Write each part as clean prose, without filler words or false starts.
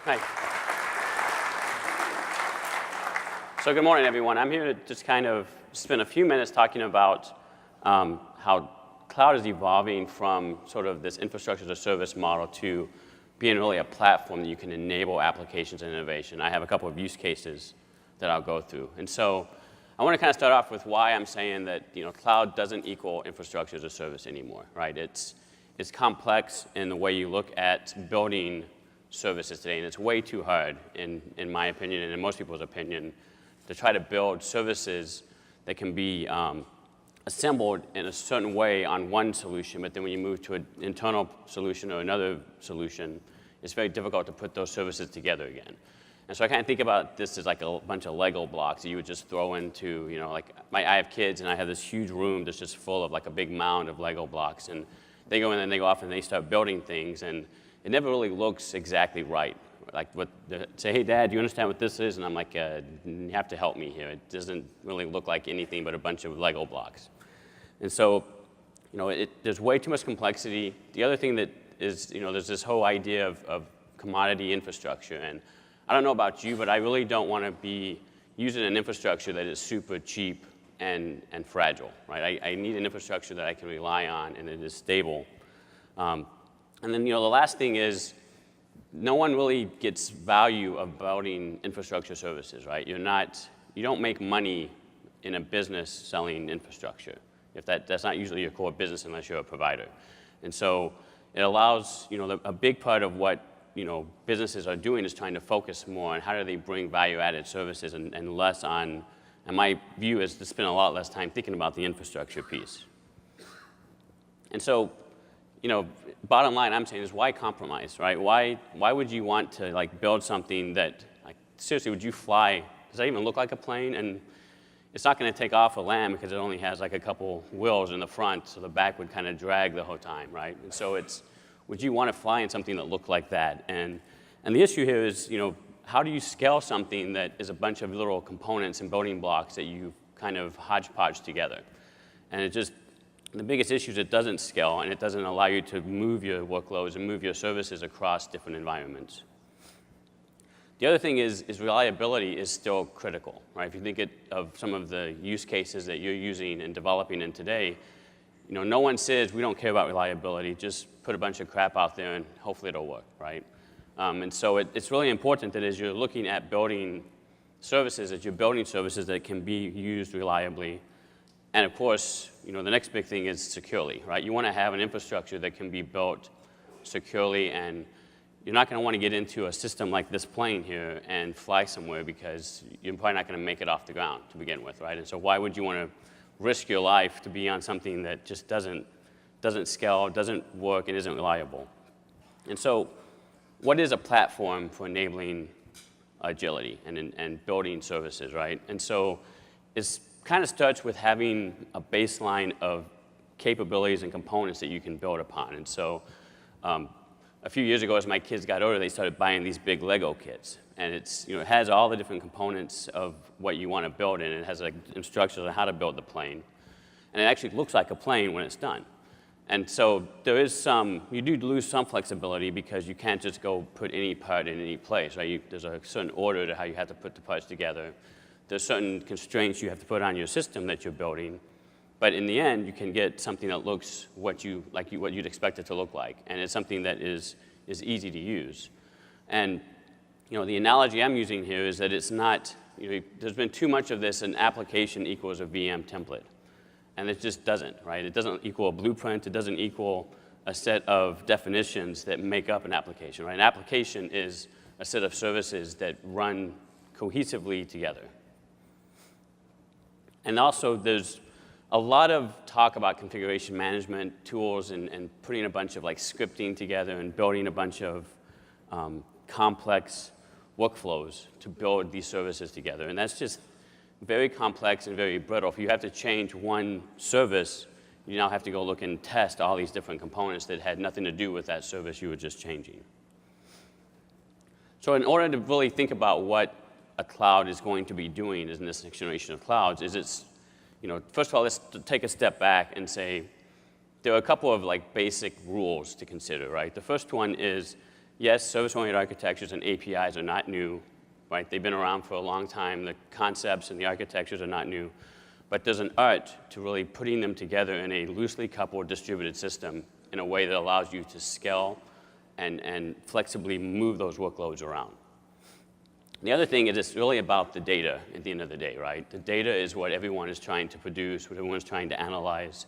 Hi. So good morning, everyone. I'm here to just kind of spend a few minutes talking about how cloud is evolving from sort of this infrastructure as a service model to being really a platform that you can enable applications and innovation. I have a couple of use cases that I'll go through. And so I want to kind of start off with why I'm saying that cloud doesn't equal infrastructure as a service anymore, right? It's complex in the way you look at building services today, and it's way too hard, in my opinion and in most people's opinion, to try to build services that can be assembled in a certain way on one solution, but then when you move to an internal solution or another solution, it's very difficult to put those services together again. And so I kind of think about this as like a bunch of Lego blocks that you would just throw into, I have kids and I have this huge room that's just full of like a big mound of Lego blocks, and they go in and they go off and they start building things, and it never really looks exactly right. Like say, hey, Dad, do you understand what this is? And I'm like, you have to help me here. It doesn't really look like anything but a bunch of Lego blocks. And so, there's way too much complexity. The other thing that is, there's this whole idea of commodity infrastructure. And I don't know about you, but I really don't want to be using an infrastructure that is super cheap and fragile, right? I need an infrastructure that I can rely on and that is stable. And then, the last thing is, no one really gets value of building infrastructure services, right? You don't make money in a business selling infrastructure. If that's not usually your core business unless you're a provider. And so it allows, a big part of what, businesses are doing is trying to focus more on how do they bring value-added services and less on, and my view is to spend a lot less time thinking about the infrastructure piece. And so, bottom line I'm saying is why compromise, right? Why would you want to build something that, seriously, would you fly? Does that even look like a plane? And it's not going to take off a land because it only has a couple wheels in the front, so the back would kind of drag the whole time, right? And so would you want to fly in something that looked like that? And the issue here is, how do you scale something that is a bunch of little components and building blocks that you kind of hodgepodge together? And the biggest issue is it doesn't scale, and it doesn't allow you to move your workloads and move your services across different environments. The other thing is reliability is still critical, right? If you think of some of the use cases that you're using and developing in today, no one says we don't care about reliability, just put a bunch of crap out there and hopefully it'll work, right? And so it's really important that as you're looking at building services, that you're building services that can be used reliably. And of course, the next big thing is securely, right? You want to have an infrastructure that can be built securely, and you're not going to want to get into a system like this plane here and fly somewhere because you're probably not going to make it off the ground to begin with, right? And so why would you want to risk your life to be on something that just doesn't scale, doesn't work, and isn't reliable? And so what is a platform for enabling agility and building services, right? And so it's kind of starts with having a baseline of capabilities and components that you can build upon. And so a few years ago, as my kids got older, they started buying these big Lego kits. And it has all the different components of what you want to build in. It has instructions on how to build the plane. And it actually looks like a plane when it's done. And so there is you do lose some flexibility because you can't just go put any part in any place, right? There's a certain order to how you have to put the parts together. There's certain constraints you have to put on your system that you're building, but in the end, you can get something that looks what you'd expect it to look like, and it's something that is easy to use. And the analogy I'm using here is that it's not. There's been too much of this: an application equals a VM template, and it just doesn't, right? It doesn't equal a blueprint. It doesn't equal a set of definitions that make up an application, right? An application is a set of services that run cohesively together. And also, there's a lot of talk about configuration management tools and putting a bunch of scripting together and building a bunch of complex workflows to build these services together. And that's just very complex and very brittle. If you have to change one service, you now have to go look and test all these different components that had nothing to do with that service you were just changing. So in order to really think about what a cloud is going to be doing in this next generation of clouds is first of all, let's take a step back and say there are a couple of basic rules to consider, right? The first one is yes, service-oriented architectures and APIs are not new, right? They've been around for a long time. The concepts and the architectures are not new. But there's an art to really putting them together in a loosely coupled distributed system in a way that allows you to scale and flexibly move those workloads around. The other thing is it's really about the data at the end of the day, right? The data is what everyone is trying to produce, what everyone is trying to analyze.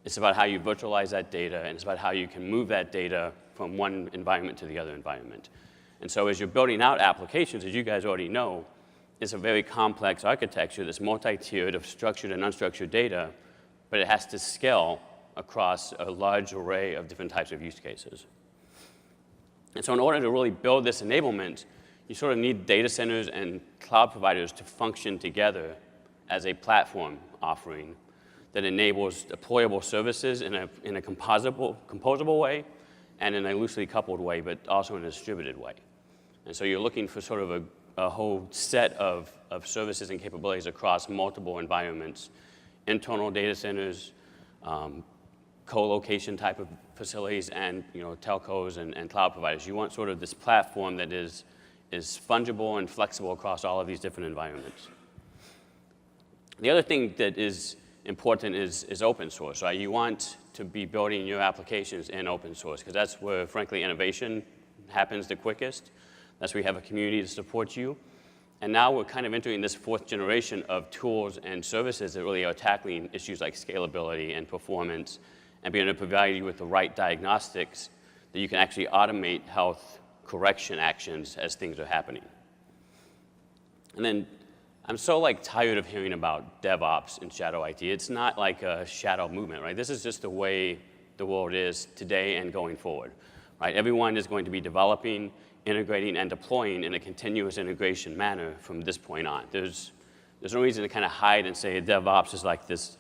It's about how you virtualize that data, and it's about how you can move that data from one environment to the other environment. And so as you're building out applications, as you guys already know, it's a very complex architecture that's multi-tiered of structured and unstructured data, but it has to scale across a large array of different types of use cases. And so in order to really build this enablement, you sort of need data centers and cloud providers to function together as a platform offering that enables deployable services in a composable way and in a loosely coupled way, but also in a distributed way. And so you're looking for sort of a whole set of services and capabilities across multiple environments, internal data centers, co-location type of facilities, and telcos and cloud providers. You want sort of this platform that is fungible and flexible across all of these different environments. The other thing that is important is open source, right? You want to be building your applications in open source because that's where, frankly, innovation happens the quickest. That's where you have a community to support you. And now we're kind of entering this fourth generation of tools and services that really are tackling issues like scalability and performance and being able to provide you with the right diagnostics that you can actually automate health correction actions as things are happening. And then I'm so tired of hearing about DevOps and shadow IT. It's not like a shadow movement, right? This is just the way the world is today and going forward, right? Everyone is going to be developing, integrating, and deploying in a continuous integration manner from this point on. There's no reason to kind of hide and say DevOps is like this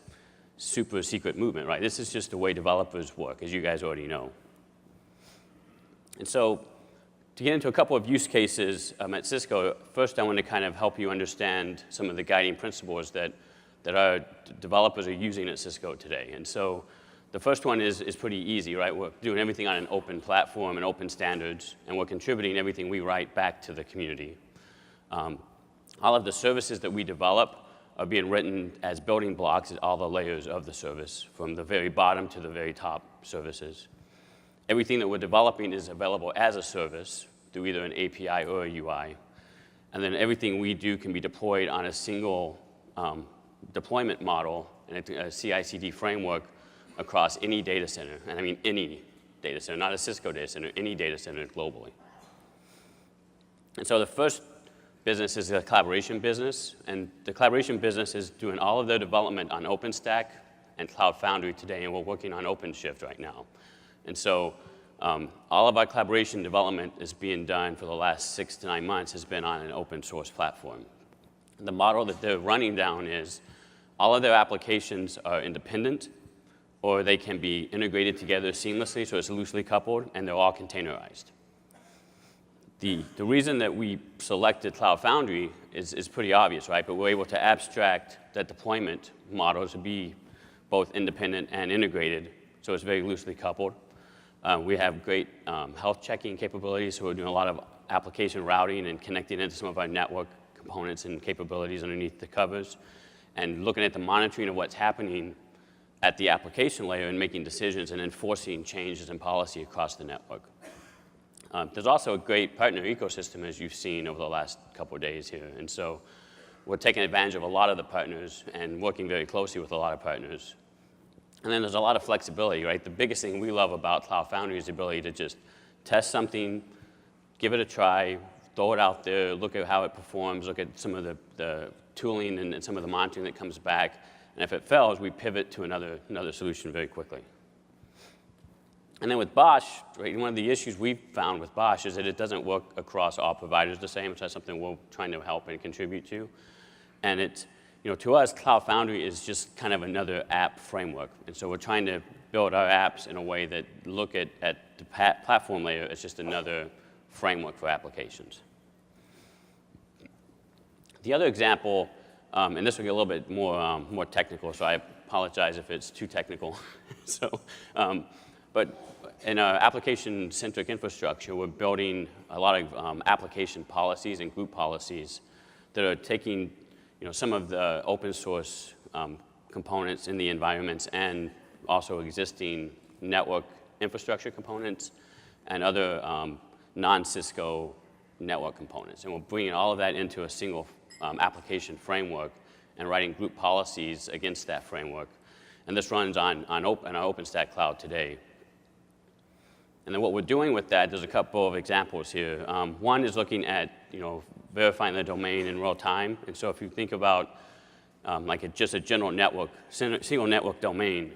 super secret movement, right? This is just the way developers work, as you guys already know. And so to get into a couple of use cases at Cisco, first I want to kind of help you understand some of the guiding principles that our developers are using at Cisco today. And so the first one is pretty easy, right? We're doing everything on an open platform and open standards, and we're contributing everything we write back to the community. All of the services that we develop are being written as building blocks at all the layers of the service, from the very bottom to the very top services. Everything that we're developing is available as a service through either an API or a UI. And then everything we do can be deployed on a single deployment model and a CI/CD framework across any data center. And I mean any data center, not a Cisco data center, any data center globally. And so the first business is the collaboration business. And the collaboration business is doing all of their development on OpenStack and Cloud Foundry today, and we're working on OpenShift right now. And so all of our collaboration development is being done for the last 6 to 9 months has been on an open source platform. The model that they're running down is all of their applications are independent, or they can be integrated together seamlessly, so it's loosely coupled, and they're all containerized. The reason that we selected Cloud Foundry is pretty obvious, right? But we're able to abstract that deployment model to be both independent and integrated, so it's very loosely coupled. We have great health checking capabilities, so we're doing a lot of application routing and connecting into some of our network components and capabilities underneath the covers, and looking at the monitoring of what's happening at the application layer and making decisions and enforcing changes in policy across the network. There's also a great partner ecosystem, as you've seen over the last couple of days here. And so we're taking advantage of a lot of the partners and working very closely with a lot of partners. And then there's a lot of flexibility, right? The biggest thing we love about Cloud Foundry is the ability to just test something, give it a try, throw it out there, look at how it performs, look at some of the tooling and some of the monitoring that comes back. And if it fails, we pivot to another solution very quickly. And then with Bosch, right, one of the issues we've found with Bosch is that it doesn't work across all providers the same, so that's something we're trying to help and contribute to. And it's, to us, Cloud Foundry is just kind of another app framework. And so we're trying to build our apps in a way that look at the platform layer as just another framework for applications. The other example, and this will get a little bit more technical, so I apologize if it's too technical. But in our application-centric infrastructure, we're building a lot of application policies and group policies that are taking some of the open source components in the environments and also existing network infrastructure components and other non-Cisco network components. And we're bringing all of that into a single application framework and writing group policies against that framework. And this runs on our OpenStack cloud today. And then what we're doing with that, there's a couple of examples here. One is looking at verifying the domain in real time. And so if you think about just a general network, single network domain,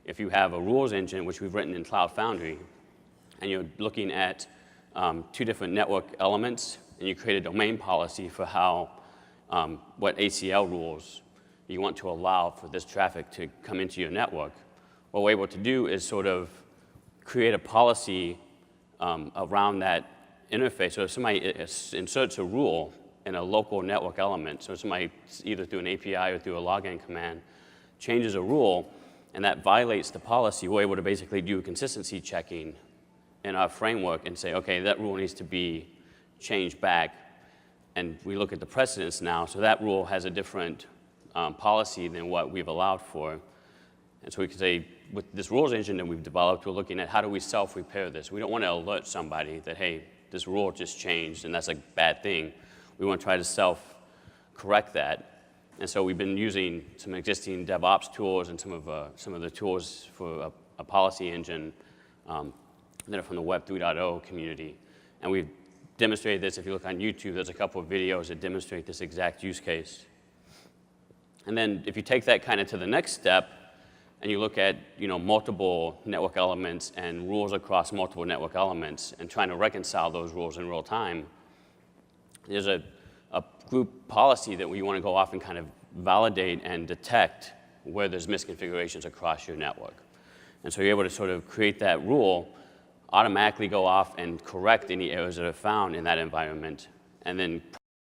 if you have a rules engine, which we've written in Cloud Foundry, and you're looking at 2 different network elements, and you create a domain policy for how, what ACL rules you want to allow for this traffic to come into your network, what we're able to do is sort of create a policy around that interface. So if somebody inserts a rule in a local network element, so somebody either through an API or through a login command changes a rule, and that violates the policy, we're able to basically do consistency checking in our framework and say, okay, that rule needs to be changed back. And we look at the precedents now, so that rule has a different policy than what we've allowed for. And so we can say, with this rules engine that we've developed, we're looking at how do we self-repair this. We don't want to alert somebody that, hey, this rule just changed and that's a bad thing. We want to try to self-correct that. And so we've been using some existing DevOps tools and some of the tools for a policy engine that are from the Web 3.0 community. And we've demonstrated this. If you look on YouTube, there's a couple of videos that demonstrate this exact use case. And then if you take that kind of to the next step, and you look at multiple network elements and rules across multiple network elements and trying to reconcile those rules in real time, there's a group policy that we want to go off and kind of validate and detect where there's misconfigurations across your network. And so you're able to sort of create that rule, automatically go off and correct any errors that are found in that environment, and then